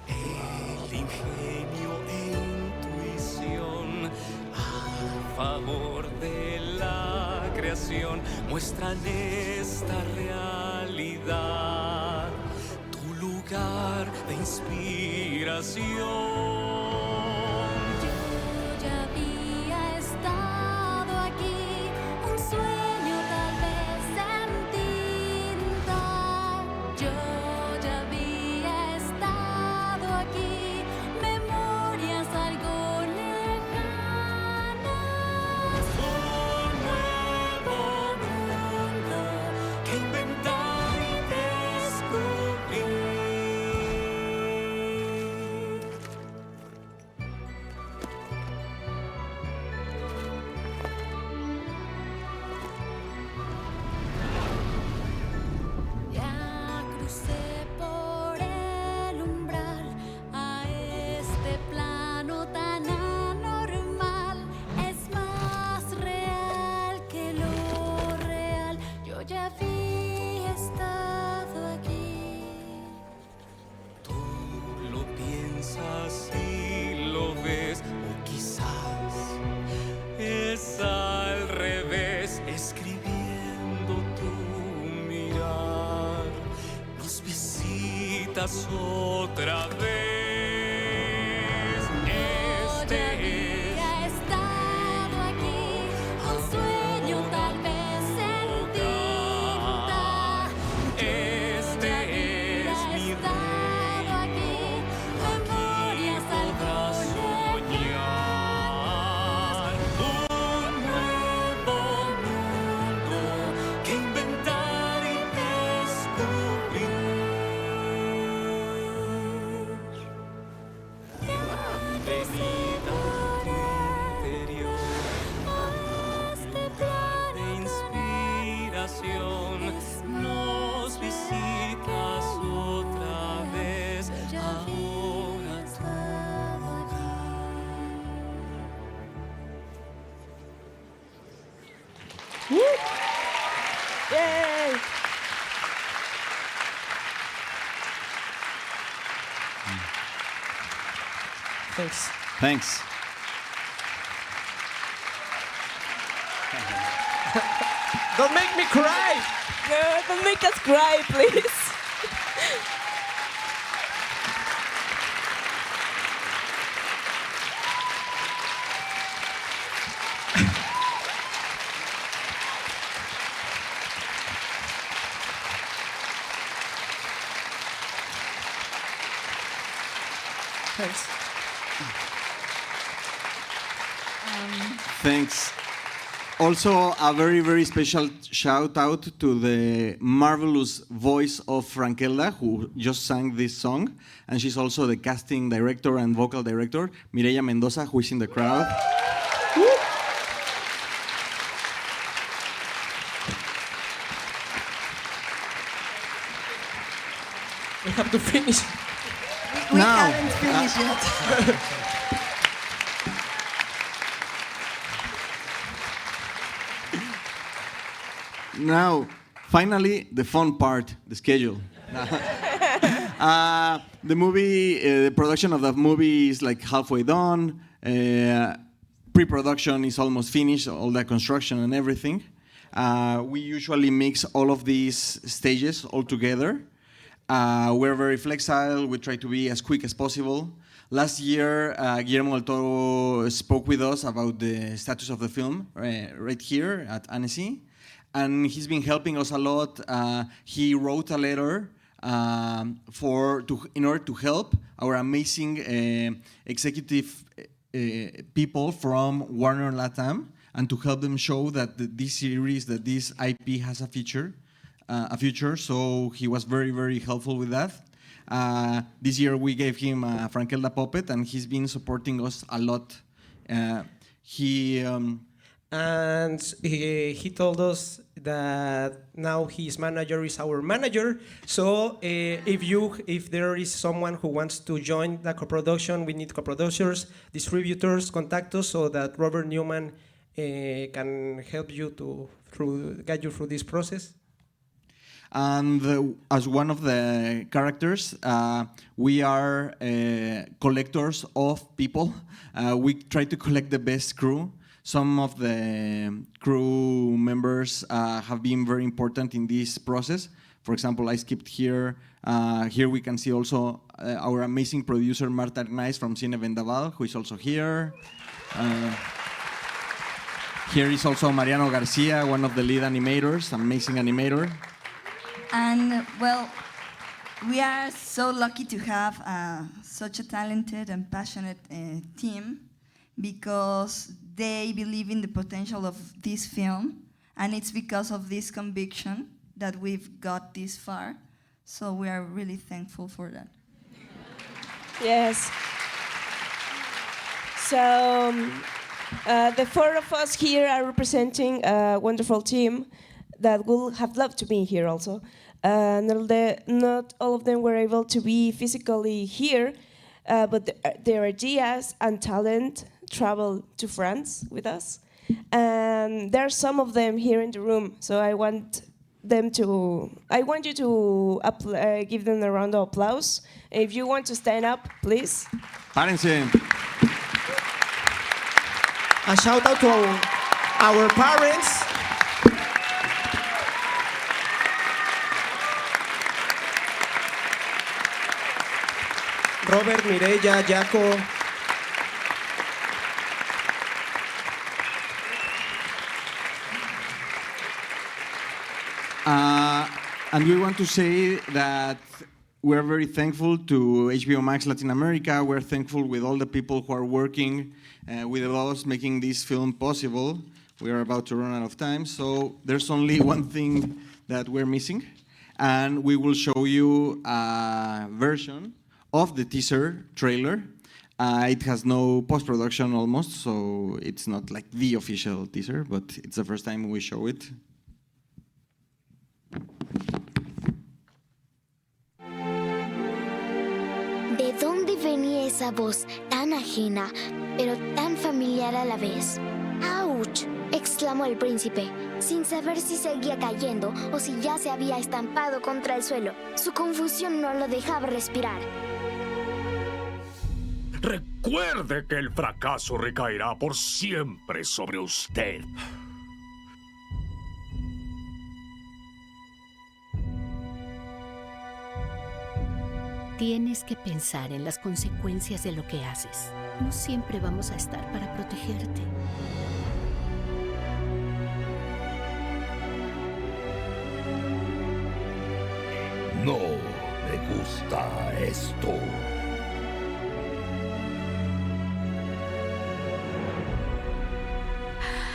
El ingenio e intuición a favor de la creación muestran esta realidad, tu lugar de inspiración. Yo ya había estado aquí, un sueño tal vez en tinta. Yo ya había estado aquí, memorias algo lejanas. Un nuevo mundo que inventar y descubrir. Ya crucé por el umbral a este plano tan anormal. Es más real que lo real. Yo ya había estado aquí. Tú lo piensas y lo ves, o quizás es al revés, escribiendo tu mirar, nos visitas otra vez. Este es Ya he estado aquí, un sueño tal vez en tinta. Este es mi Estado aquí, memorias algo soñar. Un nuevo mundo que inventar y descubrir. Bienvenida a tu interior, este plano de inspiración. Nos visitas otra vez, ahora tu Yay! Thanks. Thanks. Don't make me cry! No, don't make us cry, please. Thanks. Thanks. Also, a very, very special shout out to the marvelous voice of Frankelda, who just sang this song. And she's also the casting director and vocal director, Mireia Mendoza, who is in the crowd. We have to finish. We Now, haven't finished yet. Now, finally, the fun part, the schedule. The movie, the production of the movie is like halfway done. Pre-production is almost finished, all the construction and everything. We usually mix all of these stages all together. We're very flexible. We try to be as quick as possible. Last year, Guillermo del Toro spoke with us about the status of the film right here at Annecy, and he's been helping us a lot. He wrote a letter in order to help our amazing executive people from Warner Latam, and to help them show that this series, that this IP has a future. So he was very, very helpful with that. This year we gave him a Frankelda puppet, and he's been supporting us a lot. He told us that now his manager is our manager. So if there is someone who wants to join the co-production, we need co-producers, distributors, contact us so that Robert Newman can help you guide you through this process. And as one of the characters, we are collectors of people. We try to collect the best crew. Some of the crew members have been very important in this process. For example, I skipped here. Here we can see also our amazing producer, Marta Herneval from Herneval, who is also here. Here is also Mariano Garcia, one of the lead animators, amazing animator. And well, we are so lucky to have such a talented and passionate team, because they believe in the potential of this film, and it's because of this conviction that we've got this far. So we are really thankful for that. Yes. So the four of us here are representing a wonderful team that will have loved to be here also. Not all of them were able to be physically here, but their ideas and talent travel to France with us. And there are some of them here in the room, so I want you to give them a round of applause. If you want to stand up, please. Párense. A shout out to our parents. Robert, Mireya, Jaco. And we want to say that we're very thankful to HBO Max Latin America. We're thankful with all the people who are working with us, making this film possible. We are about to run out of time, so there's only one thing that we're missing, and we will show you a version of the teaser trailer. It has no post-production almost, so it's not like the official teaser, but it's the first time we show it. ¿De dónde venía esa voz tan ajena, pero tan familiar a la vez? ¡Auch! Exclamó el príncipe, sin saber si seguía cayendo o si ya se había estampado contra el suelo. Su confusión no lo dejaba respirar. Recuerde que el fracaso recaerá por siempre sobre usted. Tienes que pensar en las consecuencias de lo que haces. No siempre vamos a estar para protegerte. No me gusta esto.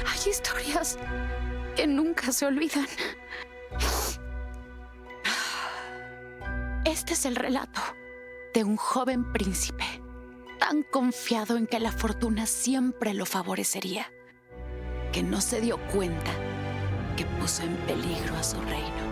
Hay historias que nunca se olvidan. Este es el relato de un joven príncipe tan confiado en que la fortuna siempre lo favorecería, que no se dio cuenta que puso en peligro a su reino.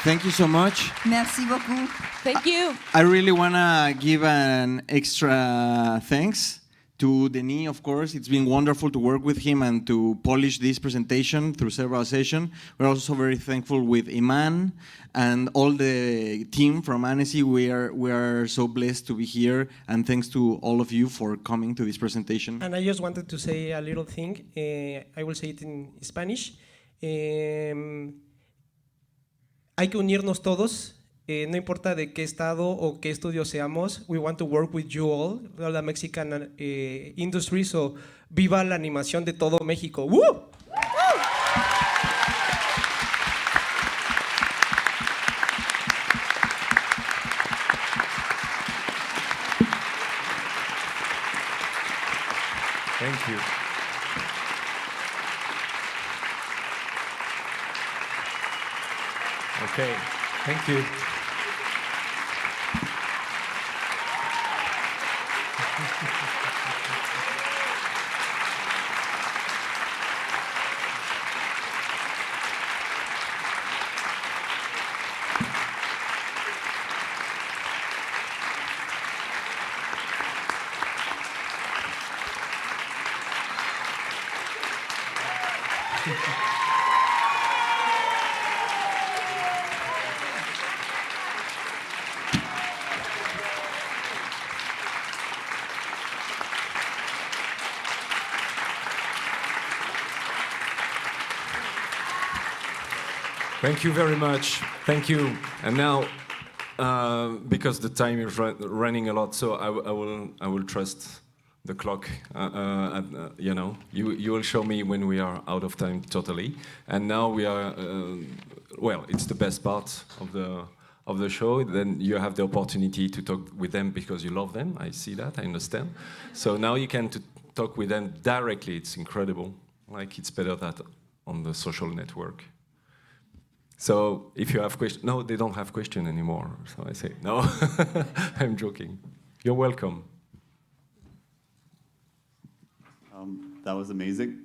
Thank you so much. Merci beaucoup. Thank you. I really want to give an extra thanks To Denis, of course, it's been wonderful to work with him and to polish this presentation through several sessions. We're also very thankful with Iman and all the team from Annecy. We are so blessed to be here, and thanks to all of you for coming to this presentation. And I just wanted to say a little thing. I will say it in Spanish. Hay que unirnos todos. No importa de qué estado o qué estudio seamos, we want to work with you all the Mexican industry, so viva la animación de todo México. ¡Woo! Thank you. Okay, thank you. Thank you very much. Thank you. And now, because the time is running a lot, so I will trust the clock. You know, you will show me when we are out of time totally. And now we are. Well, it's the best part of the show. Then you have the opportunity to talk with them because you love them. I see that. I understand. So now you can talk with them directly. It's incredible. Like it's better that on the social network. So if you have questions, no, they don't have question anymore. So I say, no, I'm joking. You're welcome. That was amazing.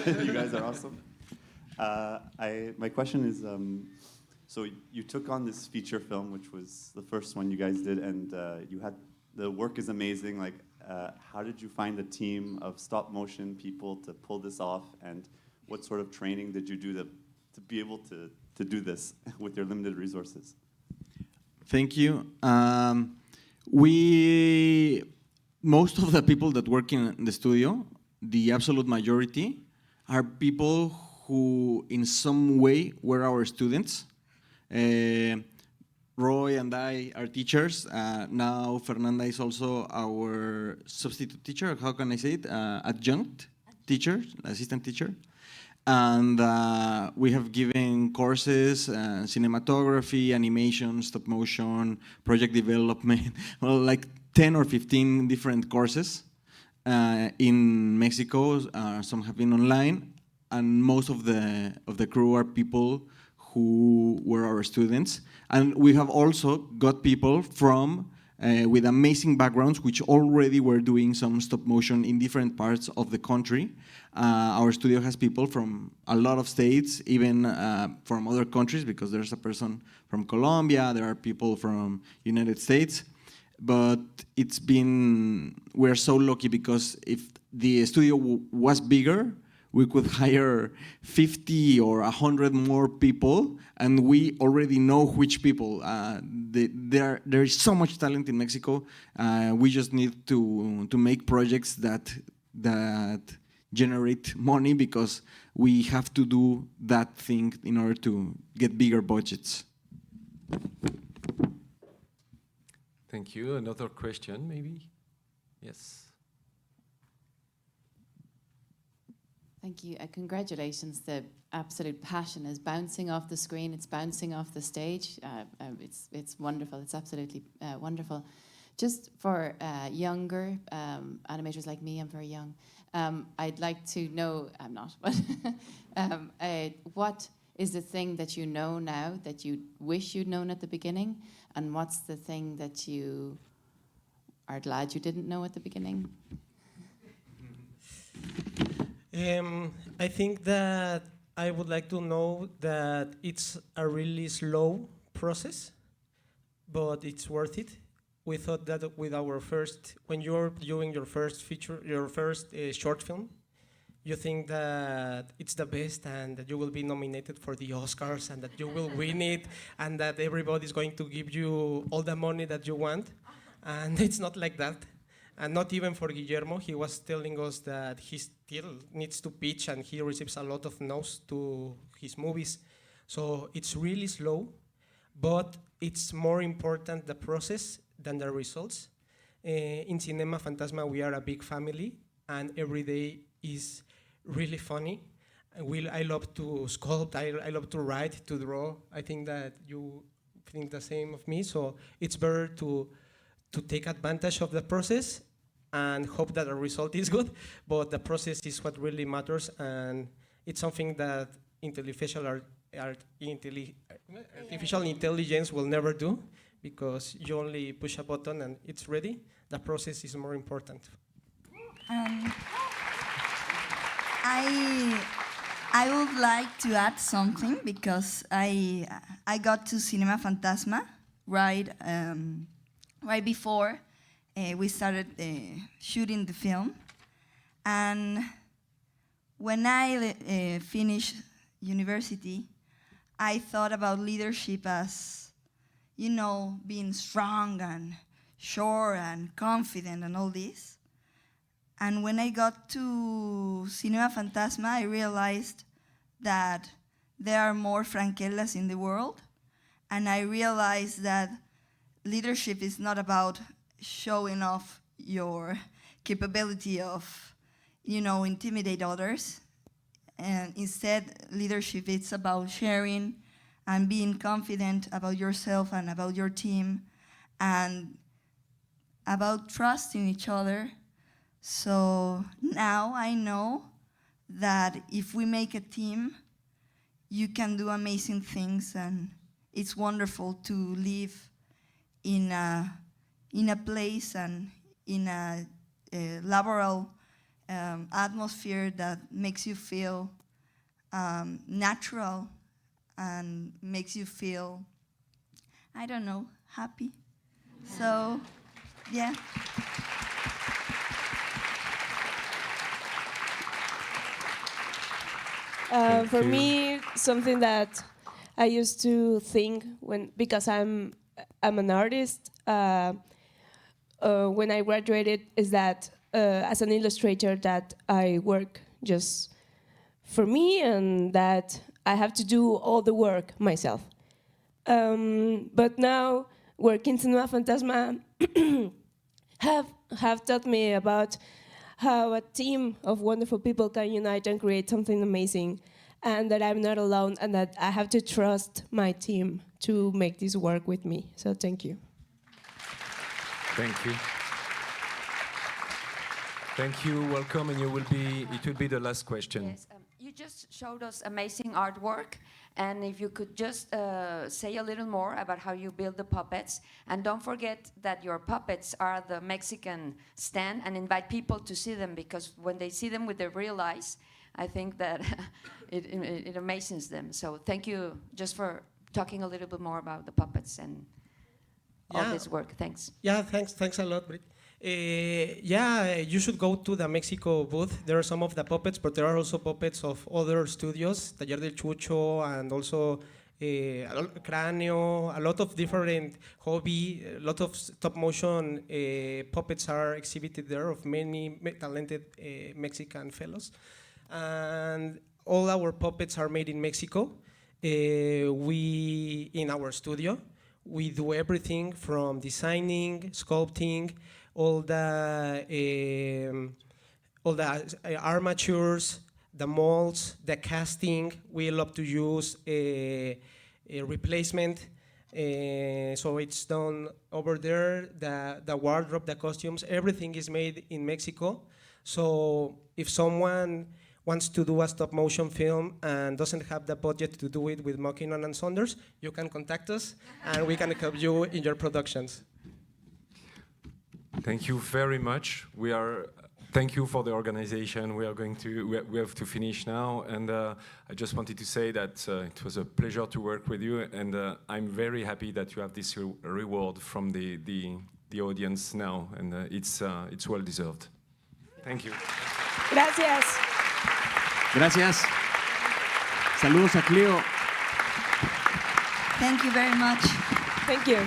You guys are awesome. My question is, so you took on this feature film, which was the first one you guys did, and the work is amazing. Like, how did you find a team of stop motion people to pull this off, and what sort of training did you do to be able to do this with your limited resources? Thank you. Most of the people that work in the studio, the absolute majority, are people who in some way were our students. Roy and I are teachers. Now Fernanda is also our substitute teacher. How can I say it? Adjunct teacher, assistant teacher. And we have given courses, cinematography, animation, stop motion, project development, well, like 10 or 15 different courses in Mexico. Some have been online, and most of the crew are people who were our students. And we have also got people from with amazing backgrounds, which already were doing some stop motion in different parts of the country. Our studio has people from a lot of states, even from other countries, because there's a person from Colombia, there are people from United States. But we're so lucky because if the studio was bigger, we could hire 50 or 100 more people, and we already know which people. There is so much talent in Mexico. We just need to make projects that generate money, because we have to do that thing in order to get bigger budgets. Thank you. Another question, maybe? Yes. Thank you. Congratulations. The absolute passion is bouncing off the screen. It's bouncing off the stage. It's wonderful. It's absolutely wonderful. Just for younger animators like me, I'm very young. I'd like to know, I'm not, but what is the thing that you know now that you wish you'd known at the beginning? And what's the thing that you are glad you didn't know at the beginning? I think that I would like to know that it's a really slow process, but it's worth it. we thought that with our first, when you're doing your first feature, your first short film, you think that it's the best and that you will be nominated for the Oscars and that you will win it and that everybody's going to give you all the money that you want. And it's not like that. And not even for Guillermo. He was telling us that he still needs to pitch and he receives a lot of no's to his movies. So it's really slow, but it's more important the process than the results. In Cinema Fantasma, we are a big family and every day is really funny. I love to sculpt, I love to write, to draw. I think that you think the same of me, so it's better to take advantage of the process and hope that the result is good, but the process is what really matters, and it's something that artificial intelligence will never do, because you only push a button and it's ready. The process is more important. I would like to add something because I got to Cinema Fantasma right before we started shooting the film, and when I finished university, I thought about leadership as, you know, being strong and sure and confident and all this. And when I got to Cinema Fantasma, I realized that there are more Frankeldas in the world. And I realized that leadership is not about showing off your capability of, you know, intimidate others. And instead, leadership is about sharing and being confident about yourself and about your team and about trusting each other. So now I know that if we make a team, you can do amazing things, and it's wonderful to live in a place and in a laboral atmosphere that makes you feel natural and makes you feel, I don't know, happy. So, yeah. For me, something that I used to think because I'm an artist, when I graduated, is that as an illustrator that I work just for me and that I have to do all the work myself. But now working Cinema Fantasma have taught me about how a team of wonderful people can unite and create something amazing, and that I'm not alone, and that I have to trust my team to make this work with me. So thank you. Thank you. Thank you, welcome, and it will be the last question. Yes, you just showed us amazing artwork, and if you could just say a little more about how you build the puppets, and don't forget that your puppets are the Mexican stand, and invite people to see them, because when they see them with their real eyes, I think that it amazes them. So thank you just for talking a little bit more about the puppets and all this work. Thanks. Yeah, thanks a lot, Brit. Yeah, you should go to the Mexico booth. There are some of the puppets, but there are also puppets of other studios, Taller del Chucho, and also Cráneo, a lot of different hobby, a lot of stop motion puppets are exhibited there of many talented Mexican fellows. And all our puppets are made in Mexico. In our studio, we do everything from designing, sculpting, all the armatures, the molds, the casting. We love to use a replacement, so it's done over there. The wardrobe, the costumes, everything is made in Mexico. So if someone wants to do a stop motion film and doesn't have the budget to do it with Mackinnon and Saunders, you can contact us and we can help you in your productions. Thank you very much. Thank you for the organization. We have to finish now, and I just wanted to say that it was a pleasure to work with you, and I'm very happy that you have this reward from the the audience now, and it's well deserved. Thank you. Gracias. Gracias. Saludos a Cleo. Thank you very much. Thank you.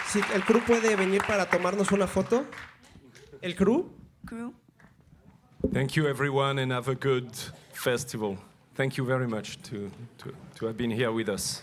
Si el crew puede venir para tomarnos una foto. ¿El crew? Crew. Thank you, everyone, and have a good festival. Thank you very much to have been here with us.